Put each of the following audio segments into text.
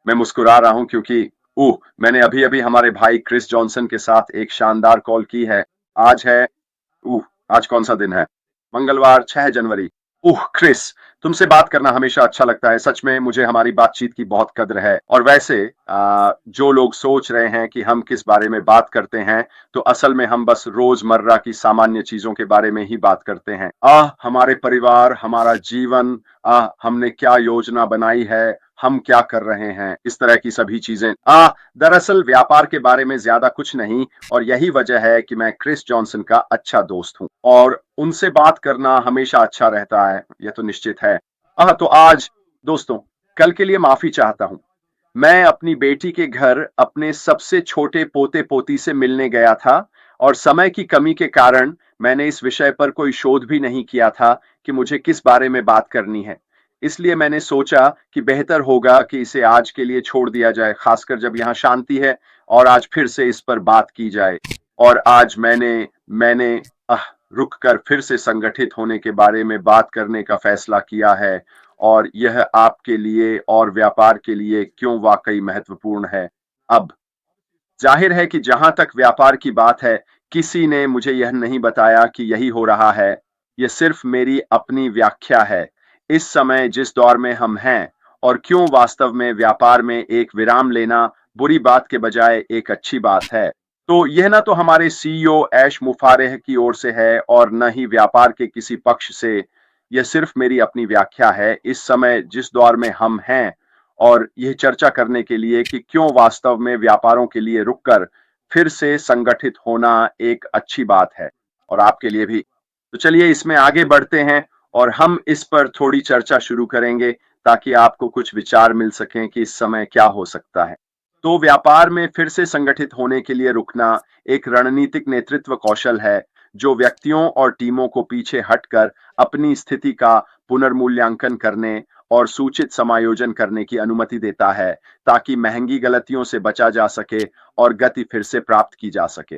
मैं मुस्कुरा रहा हूं क्योंकि मैंने अभी-अभी हमारे भाई क्रिस जॉनसन के साथ एक शानदार कॉल की है। आज है उह, आज कौन-सा दिन है? मंगलवार 6 जनवरी। क्रिस, तुमसे बात करना हमेशा अच्छा लगता है। सच में मुझे हमारी बातचीत की बहुत कद्र है। और वैसे जो लोग सोच रहे हैं कि हम किस बारे में बात करते हैं, तो असल में हम बस रोजमर्रा की सामान्य चीजों के बारे में ही बात करते हैं। हमारे परिवार, हमारा जीवन, हमने क्या योजना बनाई है, हम क्या कर रहे हैं, इस तरह की सभी चीजें। दरअसल व्यापार के बारे में ज्यादा कुछ नहीं, और यही वजह है कि मैं क्रिस जॉनसन का अच्छा दोस्त हूं और उनसे बात करना हमेशा अच्छा रहता है, यह तो निश्चित है। तो आज दोस्तों, कल के लिए माफी चाहता हूं। मैं अपनी बेटी के घर अपने सबसे छोटे पोते पोती से मिलने गया था, और समय की कमी के कारण मैंने इस विषय पर कोई शोध भी नहीं किया था कि मुझे किस बारे में बात करनी है। इसलिए मैंने सोचा कि बेहतर होगा कि इसे आज के लिए छोड़ दिया जाए, खासकर जब यहाँ शांति है, और आज फिर से इस पर बात की जाए। और आज मैंने मैंने रुक कर फिर से संगठित होने के बारे में बात करने का फैसला किया है, और यह आपके लिए और व्यापार के लिए क्यों वाकई महत्वपूर्ण है। अब जाहिर है कि जहां तक व्यापार की बात है, किसी ने मुझे यह नहीं बताया कि यही हो रहा है। यह सिर्फ मेरी अपनी व्याख्या है। इस समय जिस दौर में हम हैं, और क्यों वास्तव में व्यापार में एक विराम लेना बुरी बात के बजाय एक अच्छी बात है। तो यह ना तो हमारे सीईओ ऐश मुफारेह की ओर से है, और न ही व्यापार के किसी पक्ष से। यह सिर्फ मेरी अपनी व्याख्या है इस समय जिस दौर में हम हैं, और यह चर्चा करने के लिए कि क्यों वास्तव में व्यापारों के लिए रुककर फिर से संगठित होना एक अच्छी बात है, और आपके लिए भी। तो चलिए इसमें आगे बढ़ते हैं, और हम इस पर थोड़ी चर्चा शुरू करेंगे, ताकि आपको कुछ विचार मिल सकें कि इस समय क्या हो सकता है। तो व्यापार में फिर से संगठित होने के लिए रुकना एक रणनीतिक नेतृत्व कौशल है, जो व्यक्तियों और टीमों को पीछे हटकर अपनी स्थिति का पुनर्मूल्यांकन करने और सूचित समायोजन करने की अनुमति देता है, ताकि महंगी गलतियों से बचा जा सके और गति फिर से प्राप्त की जा सके।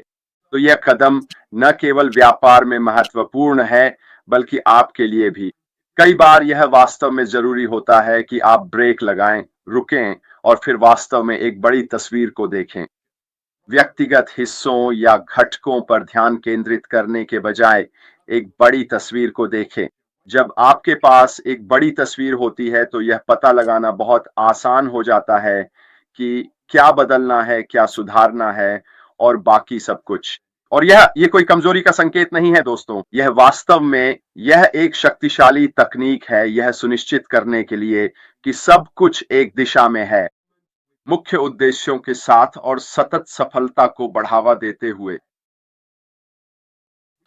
तो यह कदम न केवल व्यापार में महत्वपूर्ण है, बल्कि आपके लिए भी। कई बार यह वास्तव में जरूरी होता है कि आप ब्रेक लगाएं, रुकें, और फिर वास्तव में एक बड़ी तस्वीर को देखें। व्यक्तिगत हिस्सों या घटकों पर ध्यान केंद्रित करने के बजाय एक बड़ी तस्वीर को देखें। जब आपके पास एक बड़ी तस्वीर होती है, तो यह पता लगाना बहुत आसान हो जाता है कि क्या बदलना है, क्या सुधारना है, और बाकी सब कुछ। और ये कोई कमजोरी का संकेत नहीं है दोस्तों। यह वास्तव में यह एक शक्तिशाली तकनीक है, यह सुनिश्चित करने के लिए कि सब कुछ एक दिशा में है, मुख्य उद्देश्यों के साथ और सतत सफलता को बढ़ावा देते हुए।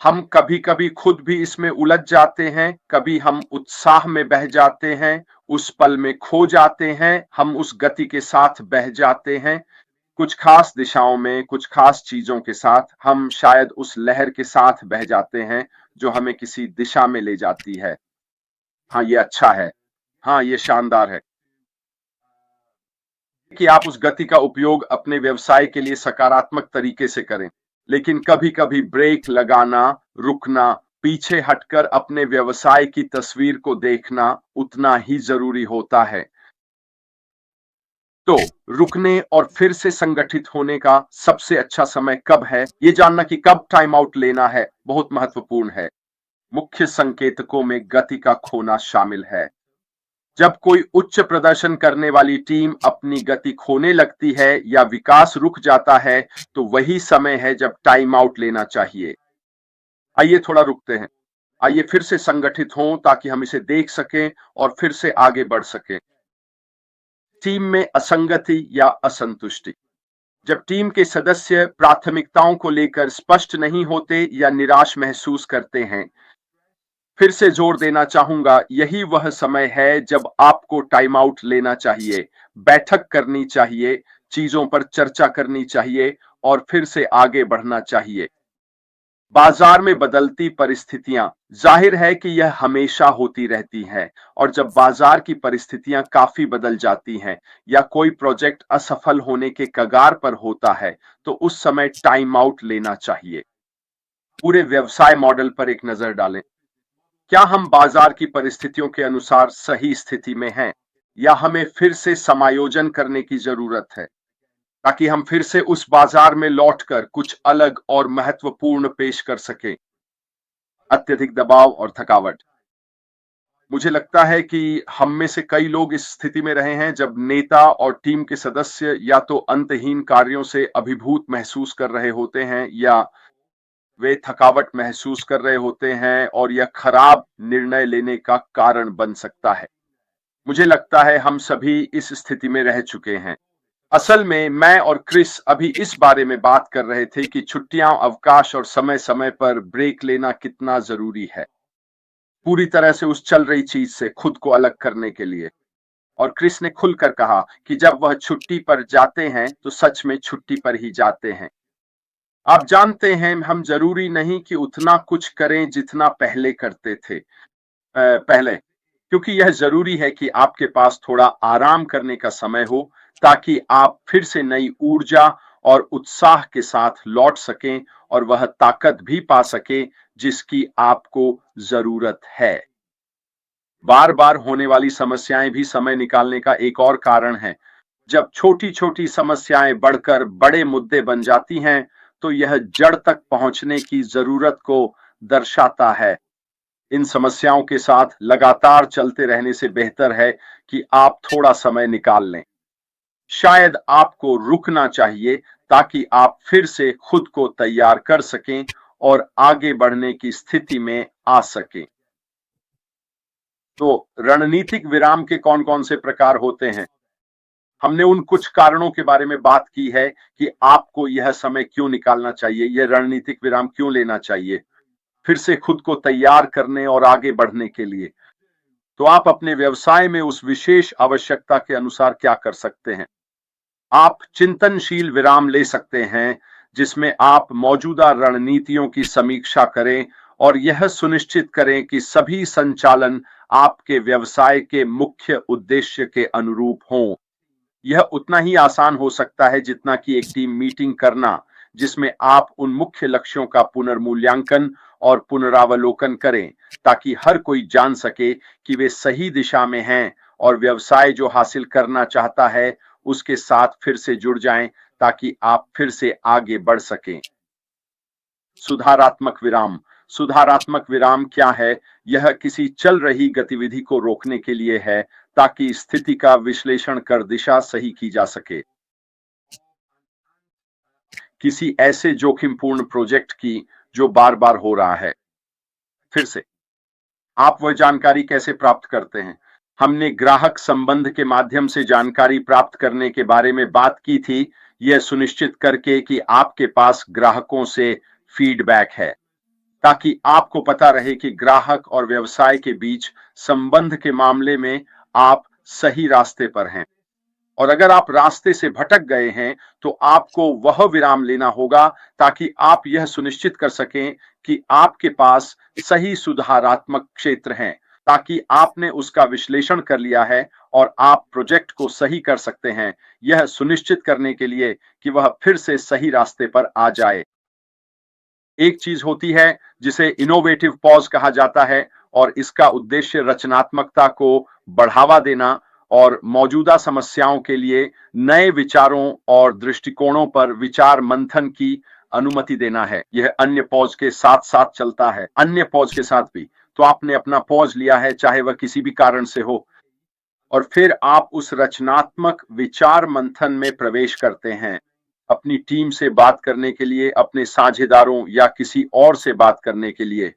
हम कभी-कभी खुद भी इसमें उलझ जाते हैं, कभी हम उत्साह में बह जाते हैं, उस पल में खो जाते हैं, हम उस गति के साथ बह जाते हैं, कुछ खास दिशाओं में, कुछ खास चीजों के साथ हम शायद उस लहर के साथ बह जाते हैं, जो हमें किसी दिशा में ले जाती है। हाँ, ये अच्छा है। हाँ, ये शानदार है कि आप उस गति का उपयोग अपने व्यवसाय के लिए सकारात्मक तरीके से करें। लेकिन कभी-कभी ब्रेक लगाना, रुकना, पीछे हटकर अपने व्यवसाय की तस्वीर को देखना उतना ही जरूरी होता है। तो रुकने और फिर से संगठित होने का सबसे अच्छा समय कब है, ये जानना कि कब टाइम आउट लेना है, बहुत महत्वपूर्ण है। मुख्य संकेतकों में गति का खोना शामिल है। जब कोई उच्च प्रदर्शन करने वाली टीम अपनी गति खोने लगती है या विकास रुक जाता है, तो वही समय है जब टाइम आउट लेना चाहिए। आइए थोड़ा रुकते हैं। आइए फिर से संगठित हों, ताकि हम इसे देख सकें और फिर से आगे बढ़ सकें। टीम में असंगति या असंतुष्टि। जब टीम के सदस्य प्राथमिकताओं को लेकर स्पष्ट नहीं होते या निराश महसूस करते हैं, फिर से जोर देना चाहूंगा, यही वह समय है जब आपको टाइम आउट लेना चाहिए, बैठक करनी चाहिए, चीजों पर चर्चा करनी चाहिए, और फिर से आगे बढ़ना चाहिए। बाजार में बदलती परिस्थितियां, जाहिर है कि यह हमेशा होती रहती हैं, और जब बाजार की परिस्थितियां काफी बदल जाती हैं या कोई प्रोजेक्ट असफल होने के कगार पर होता है, तो उस समय टाइम आउट लेना चाहिए। पूरे व्यवसाय मॉडल पर एक नजर डालें। क्या हम बाजार की परिस्थितियों के अनुसार सही स्थिति में हैं? या हमें फिर से समायोजन करने की जरूरत है ताकि हम फिर से उस बाजार में लौटकर कुछ अलग और महत्वपूर्ण पेश कर सकें? अत्यधिक दबाव और थकावट। मुझे लगता है कि हम में से कई लोग इस स्थिति में रहे हैं जब नेता और टीम के सदस्य या तो अंतहीन कार्यों से अभिभूत महसूस कर रहे होते हैं या वे थकावट महसूस कर रहे होते हैं और यह खराब निर्णय लेने का कारण बन सकता है। मुझे लगता है हम सभी इस स्थिति में रह चुके हैं। असल में मैं और क्रिस अभी इस बारे में बात कर रहे थे कि छुट्टियां, अवकाश और समय-समय पर ब्रेक लेना कितना जरूरी है, पूरी तरह से उस चल रही चीज से खुद को अलग करने के लिए। और क्रिस ने खुलकर कहा कि जब वह छुट्टी पर जाते हैं तो सच में छुट्टी पर ही जाते हैं। आप जानते हैं, हम जरूरी नहीं कि उतना कुछ करें जितना पहले करते थे पहले, क्योंकि यह जरूरी है कि आपके पास थोड़ा आराम करने का समय हो ताकि आप फिर से नई ऊर्जा और उत्साह के साथ लौट सकें और वह ताकत भी पा सकें जिसकी आपको जरूरत है। बार बार होने वाली समस्याएं भी समय निकालने का एक और कारण है। जब छोटी छोटी समस्याएं बढ़कर बड़े मुद्दे बन जाती हैं तो यह जड़ तक पहुंचने की जरूरत को दर्शाता है। इन समस्याओं के साथ लगातार चलते रहने से बेहतर है कि आप थोड़ा समय निकाल लें। शायद आपको रुकना चाहिए ताकि आप फिर से खुद को तैयार कर सकें और आगे बढ़ने की स्थिति में आ सकें। तो रणनीतिक विराम के कौन-कौन से प्रकार होते हैं? हमने उन कुछ कारणों के बारे में बात की है कि आपको यह समय क्यों निकालना चाहिए, यह रणनीतिक विराम क्यों लेना चाहिए, फिर से खुद को तैयार करने और आगे बढ़ने के लिए। तो आप अपने व्यवसाय में उस विशेष आवश्यकता के अनुसार क्या कर सकते हैं? आप चिंतनशील विराम ले सकते हैं, जिसमें आप मौजूदा रणनीतियों की समीक्षा करें और यह सुनिश्चित करें कि सभी संचालन आपके व्यवसाय के मुख्य उद्देश्य के अनुरूप हों। यह उतना ही आसान हो सकता है जितना कि एक टीम मीटिंग करना, जिसमें आप उन मुख्य लक्ष्यों का पुनर्मूल्यांकन और पुनरावलोकन करें, ताकि हर कोई जान सके कि वे सही दिशा में हैं और व्यवसाय जो हासिल करना चाहता है, उसके साथ फिर से जुड़ जाएं, ताकि आप फिर से आगे बढ़ सकें। सुधारात्मक विराम। सुधारात्मक विराम क्या है? यह किसी चल रही गतिविधि को रोकने के लिए है ताकि स्थिति का विश्लेषण कर दिशा सही की जा सके। किसी ऐसे जोखिमपूर्ण प्रोजेक्ट की जो बार बार हो रहा है। फिर से, आप वह जानकारी कैसे प्राप्त करते हैं? हमने ग्राहक संबंध के माध्यम से जानकारी प्राप्त करने के बारे में बात की थी, यह सुनिश्चित करके कि आपके पास ग्राहकों से फीडबैक है, ताकि आपको पता रहे कि ग्राहक और व्यवसाय के बीच संबंध के मामले में आप सही रास्ते पर हैं। और अगर आप रास्ते से भटक गए हैं तो आपको वह विराम लेना होगा ताकि आप यह सुनिश्चित कर सकें कि आपके पास सही सुधारात्मक क्षेत्र हैं, ताकि आपने उसका विश्लेषण कर लिया है और आप प्रोजेक्ट को सही कर सकते हैं, यह सुनिश्चित करने के लिए कि वह फिर से सही रास्ते पर आ जाए। एक चीज होती है जिसे इनोवेटिव पॉज कहा जाता है और इसका उद्देश्य रचनात्मकता को बढ़ावा देना और मौजूदा समस्याओं के लिए नए विचारों और दृष्टिकोणों पर विचार मंथन की अनुमति देना है। यह अन्य पॉज के साथ साथ चलता है, अन्य पॉज के साथ भी। तो आपने अपना पॉज लिया है, चाहे वह किसी भी कारण से हो, और फिर आप उस रचनात्मक विचार मंथन में प्रवेश करते हैं, अपनी टीम से बात करने के लिए, अपने साझेदारों या किसी और से बात करने के लिए।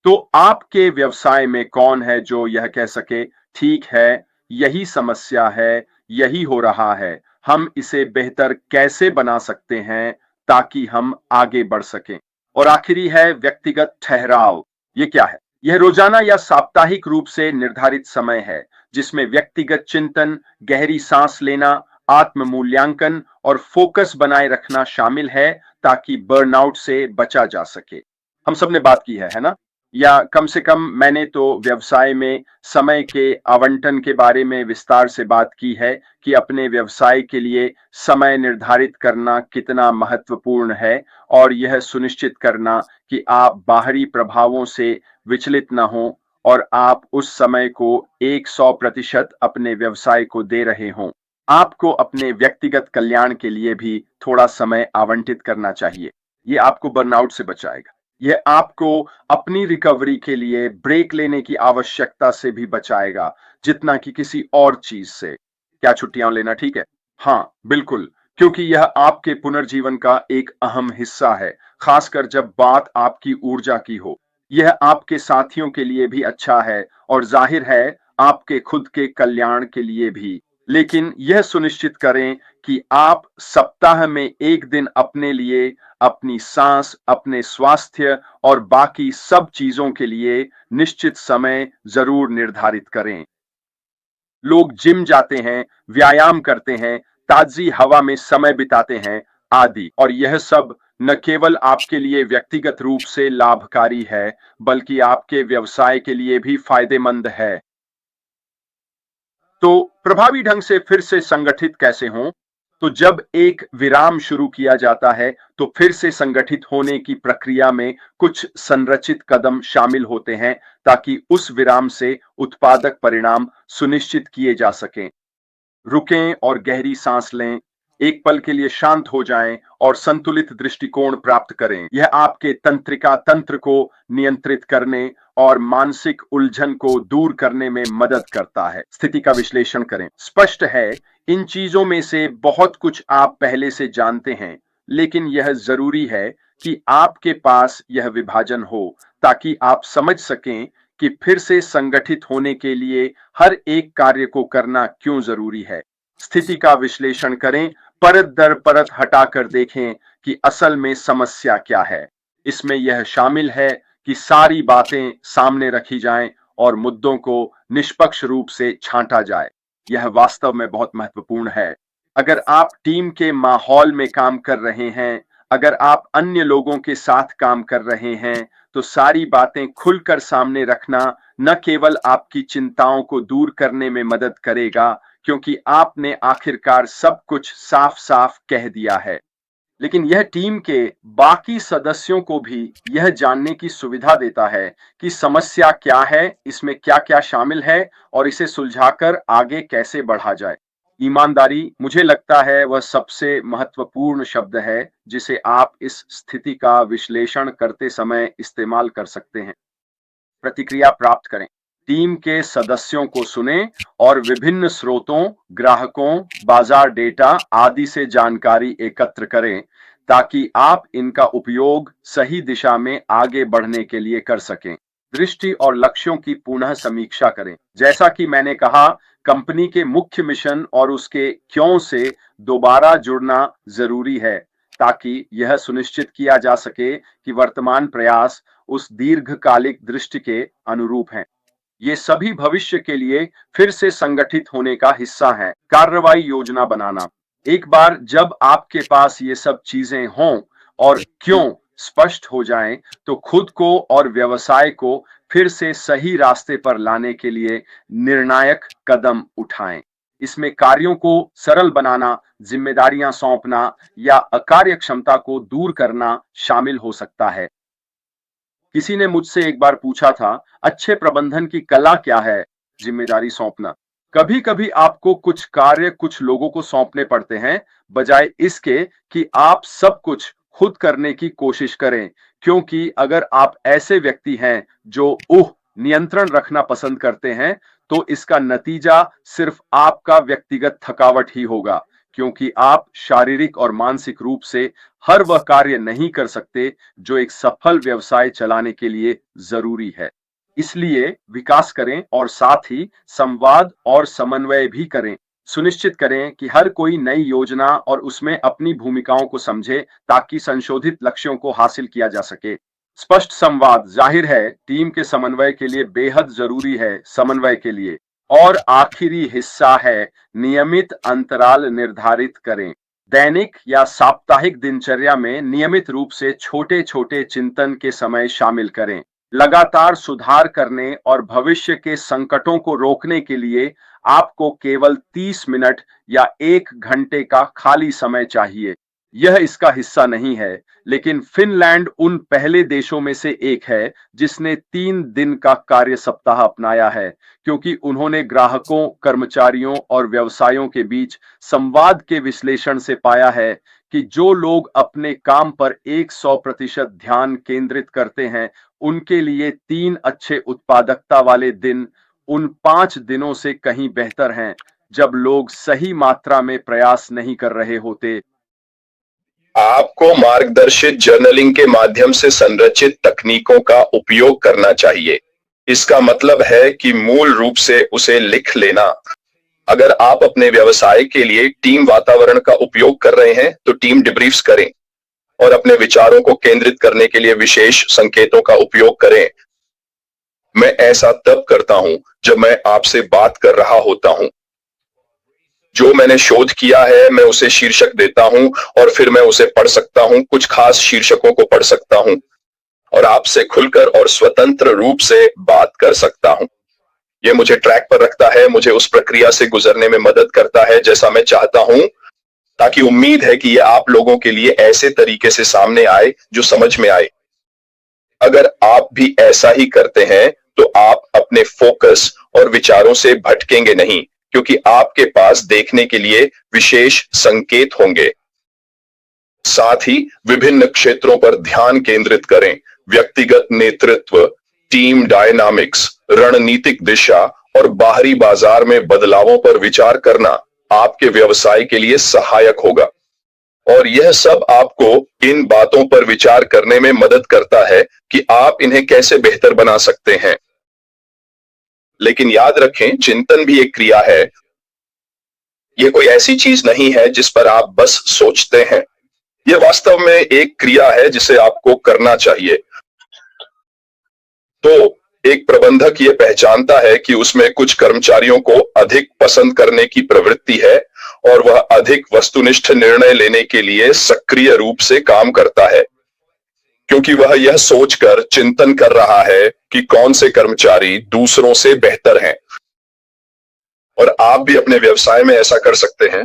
तो आपके व्यवसाय में कौन है जो यह कह सके, ठीक है, यही समस्या है, यही हो रहा है, हम इसे बेहतर कैसे बना सकते हैं ताकि हम आगे बढ़ सकें। और आखिरी है व्यक्तिगत ठहराव। ये क्या है? यह रोजाना या साप्ताहिक रूप से निर्धारित समय है जिसमें व्यक्तिगत चिंतन, गहरी सांस लेना, आत्म मूल्यांकन और फोकस बनाए रखना शामिल है ताकि बर्नआउट से बचा जा सके। हम सब ने बात की है ना? या कम से कम मैंने तो व्यवसाय में समय के आवंटन के बारे में विस्तार से बात की है कि अपने व्यवसाय के लिए समय निर्धारित करना कितना महत्वपूर्ण है और यह सुनिश्चित करना कि आप बाहरी प्रभावों से विचलित न हों और आप उस समय को 100% अपने व्यवसाय को दे रहे हों। आपको अपने व्यक्तिगत कल्याण के लिए भी थोड़ा समय आवंटित करना चाहिए। ये आपको बर्नआउट से बचाएगा। यह आपको अपनी रिकवरी के लिए ब्रेक लेने की आवश्यकता से भी बचाएगा, जितना कि किसी और चीज से। क्या छुट्टियां लेना ठीक है? हाँ, बिल्कुल, क्योंकि यह आपके पुनर्जीवन का एक अहम हिस्सा है, खासकर जब बात आपकी ऊर्जा की हो। यह आपके साथियों के लिए भी अच्छा है और जाहिर है आपके खुद के कल्याण के लिए भी। लेकिन यह सुनिश्चित करें कि आप सप्ताह में एक दिन अपने लिए, अपनी सांस, अपने स्वास्थ्य और बाकी सब चीजों के लिए निश्चित समय जरूर निर्धारित करें। लोग जिम जाते हैं, व्यायाम करते हैं, ताजी हवा में समय बिताते हैं आदि, और यह सब न केवल आपके लिए व्यक्तिगत रूप से लाभकारी है, बल्कि आपके व्यवसाय के लिए भी फायदेमंद है। तो प्रभावी ढंग से फिर से संगठित कैसे हों? तो जब एक विराम शुरू किया जाता है, तो फिर से संगठित होने की प्रक्रिया में कुछ संरचित कदम शामिल होते हैं, ताकि उस विराम से उत्पादक परिणाम सुनिश्चित किए जा सकें। रुकें और गहरी सांस लें, एक पल के लिए शांत हो जाएं और संतुलित दृष्टिकोण प्राप्त करें। यह आपके तंत्रिका तंत्र को नियंत्रित करने और मानसिक उलझन को दूर करने में मदद करता है। स्थिति का विश्लेषण करें। स्पष्ट है, इन चीजों में से बहुत कुछ आप पहले से जानते हैं, लेकिन यह जरूरी है कि आपके पास यह विभाजन हो, ताकि आप समझ सकें कि फिर से संगठित होने के लिए हर एक कार्य को करना क्यों जरूरी है। स्थिति का विश्लेषण करें, परत दर परत हटाकर देखें कि असल में समस्या क्या है। इसमें यह शामिल है कि सारी बातें सामने रखी जाएं और मुद्दों को निष्पक्ष रूप से छांटा जाए। यह वास्तव में बहुत महत्वपूर्ण है। अगर आप टीम के माहौल में काम कर रहे हैं, अगर आप अन्य लोगों के साथ काम कर रहे हैं, तो सारी बातें खुलकर सामने रखना न केवल आपकी चिंताओं को दूर करने में मदद करेगा, क्योंकि आपने आखिरकार सब कुछ साफ-साफ कह दिया है, लेकिन यह टीम के बाकी सदस्यों को भी यह जानने की सुविधा देता है कि समस्या क्या है, इसमें क्या-क्या शामिल है और इसे सुलझाकर आगे कैसे बढ़ा जाए। ईमानदारी, मुझे लगता है, वह सबसे महत्वपूर्ण शब्द है जिसे आप इस स्थिति का विश्लेषण करते समय इस्तेमाल कर सकते हैं। प्रतिक्रिया प्राप्त करें, टीम के सदस्यों को सुनें और विभिन्न स्रोतों, ग्राहकों, बाजार डेटा आदि से जानकारी एकत्र करें, ताकि आप इनका उपयोग सही दिशा में आगे बढ़ने के लिए कर सकें। दृष्टि और लक्ष्यों की पुनः समीक्षा करें। जैसा कि मैंने कहा, कंपनी के मुख्य मिशन और उसके क्यों से दोबारा जुड़ना जरूरी है, ताकि यह सुनिश्चित किया जा सके कि वर्तमान प्रयास उस दीर्घकालिक दृष्टि के अनुरूप हैं। ये सभी भविष्य के लिए फिर से संगठित होने का हिस्सा है। कार्रवाई योजना बनाना, एक बार जब आपके पास ये सब चीजें हों और क्यों स्पष्ट हो जाएं, तो खुद को और व्यवसाय को फिर से सही रास्ते पर लाने के लिए निर्णायक कदम उठाएं। इसमें कार्यों को सरल बनाना, जिम्मेदारियां सौंपना या अकार्यक्षमता को दूर करना शामिल हो सकता है। किसी ने मुझसे एक बार पूछा था, अच्छे प्रबंधन की कला क्या है? जिम्मेदारी सौंपना। कभी कभी आपको कुछ कार्य कुछ लोगों को सौंपने पड़ते हैं, बजाय इसके कि आप सब कुछ खुद करने की कोशिश करें, क्योंकि अगर आप ऐसे व्यक्ति हैं जो नियंत्रण रखना पसंद करते हैं, तो इसका नतीजा सिर्फ आपका व्यक्तिगत थकावट ही होगा, क्योंकि आप शारीरिक और मानसिक रूप से हर वह कार्य नहीं कर सकते जो एक सफल व्यवसाय चलाने के लिए जरूरी है। इसलिए विकास करें और साथ ही संवाद और समन्वय भी करें। सुनिश्चित करें कि हर कोई नई योजना और उसमें अपनी भूमिकाओं को समझे, ताकि संशोधित लक्ष्यों को हासिल किया जा सके। स्पष्ट संवाद, जाहिर है, टीम के समन्वय के लिए बेहद जरूरी है। समन्वय के लिए और आखिरी हिस्सा है, नियमित अंतराल निर्धारित करें। दैनिक या साप्ताहिक दिनचर्या में नियमित रूप से छोटे छोटे चिंतन के समय शामिल करें। लगातार सुधार करने और भविष्य के संकटों को रोकने के लिए आपको केवल 30 मिनट या 1 घंटे का खाली समय चाहिए। यह इसका हिस्सा नहीं है, लेकिन फिनलैंड उन पहले देशों में से एक है जिसने 3 दिन का कार्य सप्ताह अपनाया है, क्योंकि उन्होंने ग्राहकों, कर्मचारियों और व्यवसायों के बीच संवाद के विश्लेषण से पाया है कि जो लोग अपने काम पर 100% ध्यान केंद्रित करते हैं, उनके लिए 3 अच्छे उत्पादकता वाले दिन उन 5 दिनों से कहीं बेहतर हैं जब लोग सही मात्रा में प्रयास नहीं कर रहे होते। आपको मार्गदर्शित जर्नलिंग के माध्यम से संरचित तकनीकों का उपयोग करना चाहिए। इसका मतलब है कि मूल रूप से उसे लिख लेना। अगर आप अपने व्यवसाय के लिए टीम वातावरण का उपयोग कर रहे हैं तो टीम डिब्रीफ्स करें और अपने विचारों को केंद्रित करने के लिए विशेष संकेतों का उपयोग करें। मैं ऐसा तब करता हूं जब मैं आपसे बात कर रहा होता हूं। जो मैंने शोध किया है मैं उसे शीर्षक देता हूं और फिर मैं उसे पढ़ सकता हूं, कुछ खास शीर्षकों को पढ़ सकता हूं और आपसे खुलकर और स्वतंत्र रूप से बात कर सकता हूं। यह मुझे ट्रैक पर रखता है, मुझे उस प्रक्रिया से गुजरने में मदद करता है जैसा मैं चाहता हूं, ताकि उम्मीद है कि यह आप लोगों के लिए ऐसे तरीके से सामने आए जो समझ में आए। अगर आप भी ऐसा ही करते हैं तो आप अपने फोकस और विचारों से भटकेंगे नहीं, क्योंकि आपके पास देखने के लिए विशेष संकेत होंगे। साथ ही विभिन्न क्षेत्रों पर ध्यान केंद्रित करें। व्यक्तिगत नेतृत्व, टीम डायनामिक्स, रणनीतिक दिशा और बाहरी बाजार में बदलावों पर विचार करना आपके व्यवसाय के लिए सहायक होगा। और यह सब आपको इन बातों पर विचार करने में मदद करता है कि आप इन्हें कैसे बेहतर बना सकते हैं। लेकिन याद रखें, चिंतन भी एक क्रिया है। यह कोई ऐसी चीज नहीं है जिस पर आप बस सोचते हैं। यह वास्तव में एक क्रिया है जिसे आपको करना चाहिए। तो एक प्रबंधक यह पहचानता है कि उसमें कुछ कर्मचारियों को अधिक पसंद करने की प्रवृत्ति है और वह अधिक वस्तुनिष्ठ निर्णय लेने के लिए सक्रिय रूप से काम करता है, क्योंकि वह यह सोचकर चिंतन कर रहा है कि कौन से कर्मचारी दूसरों से बेहतर हैं। और आप भी अपने व्यवसाय में ऐसा कर सकते हैं।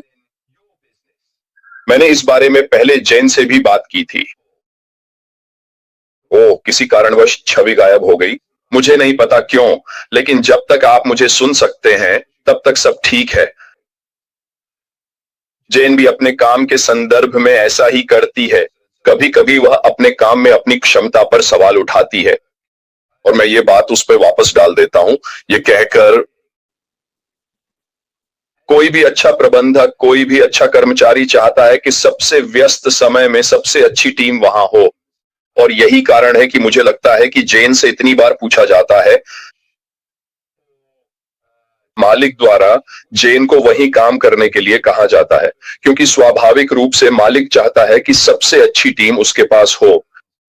मैंने इस बारे में पहले जेन से भी बात की थी। किसी कारणवश छवि गायब हो गई, मुझे नहीं पता क्यों, लेकिन जब तक आप मुझे सुन सकते हैं तब तक सब ठीक है। जेन भी अपने काम के संदर्भ में ऐसा ही करती है। कभी कभी वह अपने काम में अपनी क्षमता पर सवाल उठाती है और मैं ये बात उस पर वापस डाल देता हूं, ये कहकर कोई भी अच्छा प्रबंधक, कोई भी अच्छा कर्मचारी चाहता है कि सबसे व्यस्त समय में सबसे अच्छी टीम वहां हो। और यही कारण है कि मुझे लगता है कि जेन से इतनी बार पूछा जाता है, मालिक द्वारा जेन को वही काम करने के लिए कहा जाता है, क्योंकि स्वाभाविक रूप से मालिक चाहता है कि सबसे अच्छी टीम उसके पास हो,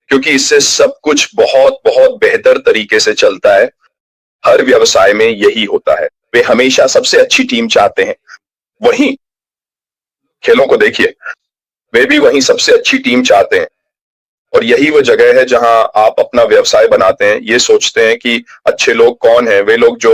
क्योंकि इससे सब कुछ बहुत बहुत बेहतर तरीके से चलता है। हर व्यवसाय में यही होता है, वे हमेशा सबसे अच्छी टीम चाहते हैं। वहीं खेलों को देखिए, वे भी वही सबसे अच्छी टीम चाहते हैं। और यही वो जगह है जहां आप अपना व्यवसाय बनाते हैं। ये सोचते हैं कि अच्छे लोग कौन हैं, वे लोग जो